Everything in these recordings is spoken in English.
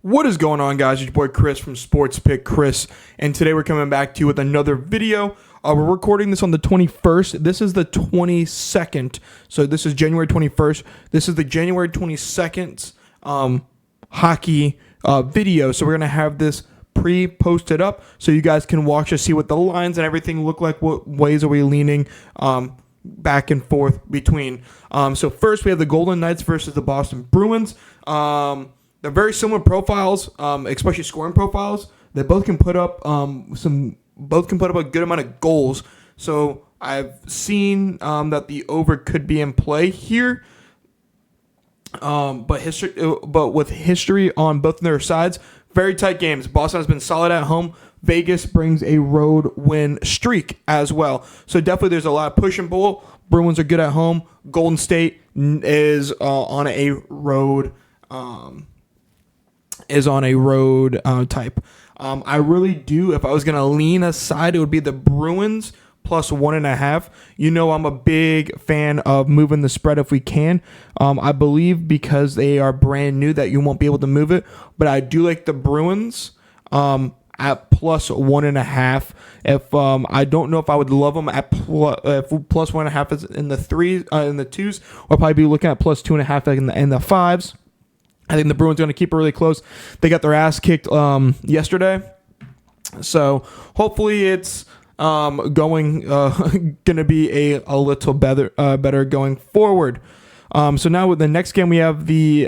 What is going on, guys? It's your boy Chris from Sports Pick Chris, and today we're coming back to you with another video. We're recording this on the 21st. This is the 22nd, so this is January 21st. This is the January 22nd hockey video, so we're going to have this pre-posted up so you guys can watch us, see what the lines and everything look like, what ways are we leaning back and forth between. So first we have the Golden Knights versus the Boston Bruins. They're very similar profiles, especially scoring profiles. They both can put up a good amount of goals. So I've seen that the over could be in play here. But with history on both of their sides, very tight games. Boston has been solid at home. Vegas brings a road win streak as well. So definitely there's a lot of push and pull. Bruins are good at home. Golden State is on a road type. I really do. If I was going to lean aside, it would be the Bruins plus 1.5. You know, I'm a big fan of moving the spread if we can. I believe because they are brand new that you won't be able to move it, but I do like the Bruins at plus 1.5. If I don't know if I would love them at plus 1.5 is in the threes, in the twos, or probably be looking at plus 2.5 in the fives. I think the Bruins are going to keep it really close. They got their ass kicked yesterday, so hopefully it's going to be a little better going forward. So now with the next game, we have the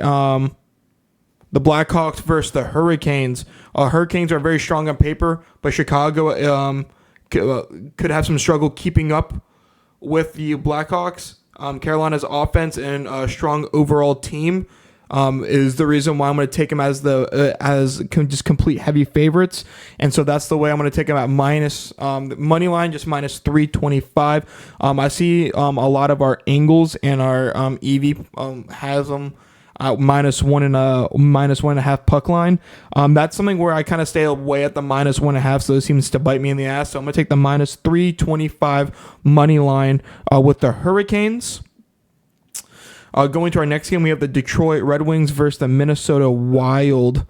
Blackhawks versus the Hurricanes. Hurricanes are very strong on paper, but Chicago could have some struggle keeping up with the Blackhawks. Carolina's offense and a strong overall team is the reason why I'm going to take them as just complete heavy favorites, and so that's the way I'm going to take them at minus money line, just minus 325. I see a lot of our angles and our EV has them at minus 1.5 puck line. That's something where I kind of stay away at the minus 1.5, so it seems to bite me in the ass. So I'm going to take the minus 325 money line with the Hurricanes. Going to our next game, we have the Detroit Red Wings versus the Minnesota Wild.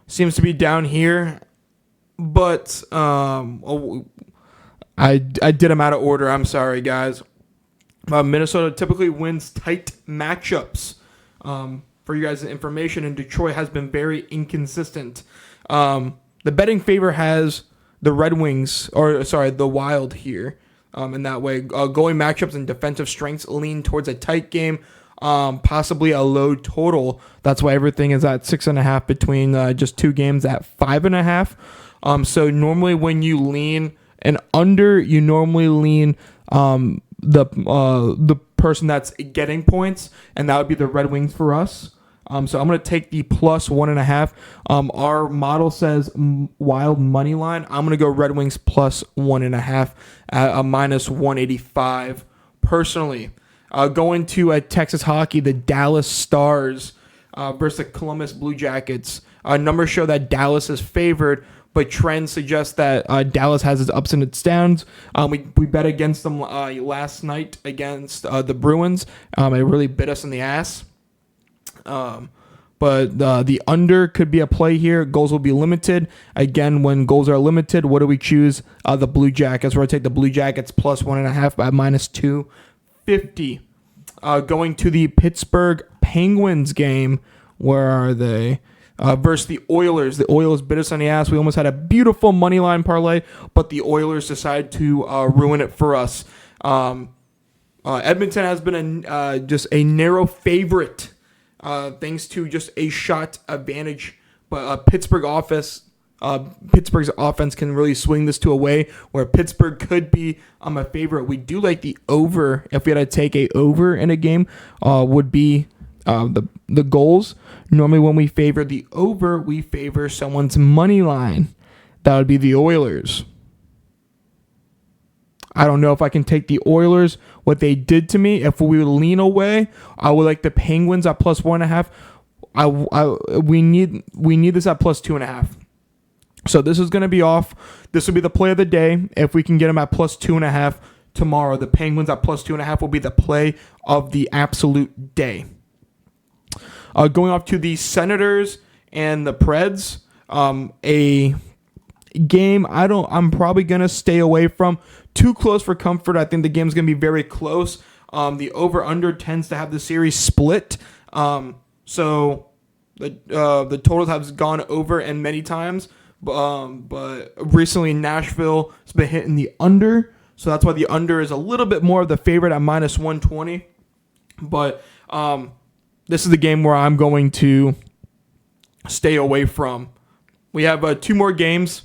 Seems to be down here, but I did them out of order. I'm sorry, guys. Minnesota typically wins tight matchups. For you guys' information, and Detroit has been very inconsistent. The betting favor has the the Wild here. In that way, going matchups and defensive strengths lean towards a tight game, possibly a low total. That's why everything is at 6.5 between just two games at 5.5. So normally when you lean an under, you normally lean the person that's getting points, and that would be the Red Wings for us. So I'm going to take the plus 1.5. Our model says Wild money line. I'm going to go Red Wings plus 1.5 at a minus 185 personally. Going to Texas hockey, the Dallas Stars versus the Columbus Blue Jackets. Numbers show that Dallas is favored, but trends suggest that Dallas has its ups and its downs. We bet against them last night against the Bruins. It really bit us in the ass. But the under could be a play here. Goals will be limited. Again, when goals are limited, what do we choose? The Blue Jackets. We're going to take the Blue Jackets plus 1.5 by minus 250. Going to the Pittsburgh Penguins game. Where are they? Versus the Oilers. The Oilers bit us on the ass. We almost had a beautiful money line parlay, but the Oilers decided to ruin it for us. Edmonton has been just a narrow favorite. Thanks to just a shot advantage, but Pittsburgh's offense can really swing this to a way where Pittsburgh could be a favorite. We do like the over. If we had to take a over in a game, would be the goals. Normally, when we favor the over, we favor someone's money line. That would be the Oilers. I don't know if I can take the Oilers, what they did to me. If we would lean away, I would like the Penguins at plus 1.5. We need this at plus 2.5. So this is going to be off. This will be the play of the day. If we can get them at plus 2.5 tomorrow, the Penguins at plus 2.5 will be the play of the absolute day. Going off to the Senators and the Preds. A game I'm probably gonna stay away from. Too close for comfort. I think the game's gonna be very close. The over/under tends to have the series split. So the totals have gone over and many times. But recently Nashville has been hitting the under. So that's why the under is a little bit more of the favorite at -120. But this is the game where I'm going to stay away from. We have 2 more games.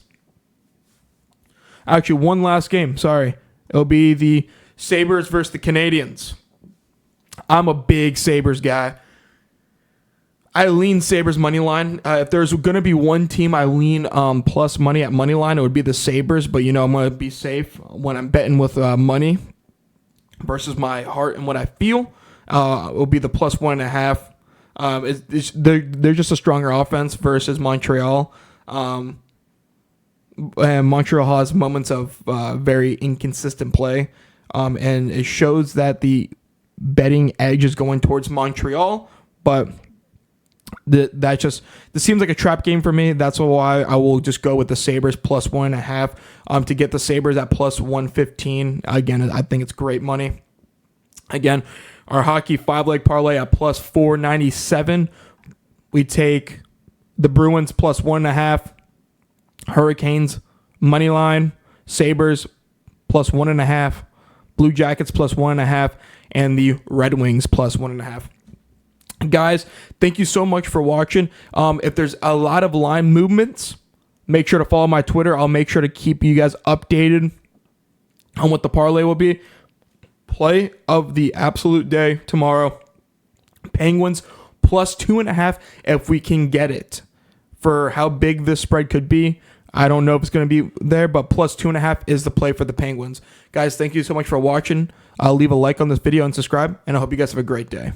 Actually, one last game. Sorry. It'll be the Sabres versus the Canadiens. I'm a big Sabres guy. I lean Sabres money line. If there's going to be one team I lean plus money at money line, it would be the Sabres. But, I'm going to be safe when I'm betting with money versus my heart and what I feel. It will be the +1.5. They're just a stronger offense versus Montreal. And Montreal has moments of very inconsistent play. And it shows that the betting edge is going towards Montreal. But this seems like a trap game for me. That's why I will just go with the Sabres +1.5 to get the Sabres at +115. Again, I think it's great money. Again, our hockey 5-leg parlay at +497. We take the Bruins +1.5, Hurricanes money line, Sabres +1.5, Blue Jackets +1.5, and the Red Wings +1.5. Guys, thank you so much for watching. If there's a lot of line movements, make sure to follow my Twitter. I'll make sure to keep you guys updated on what the parlay will be. Play of the absolute day tomorrow. Penguins +2.5 if we can get it. For how big this spread could be, I don't know if it's going to be there, but +2.5 is the play for the Penguins. Guys, thank you so much for watching. Leave a like on this video and subscribe, and I hope you guys have a great day.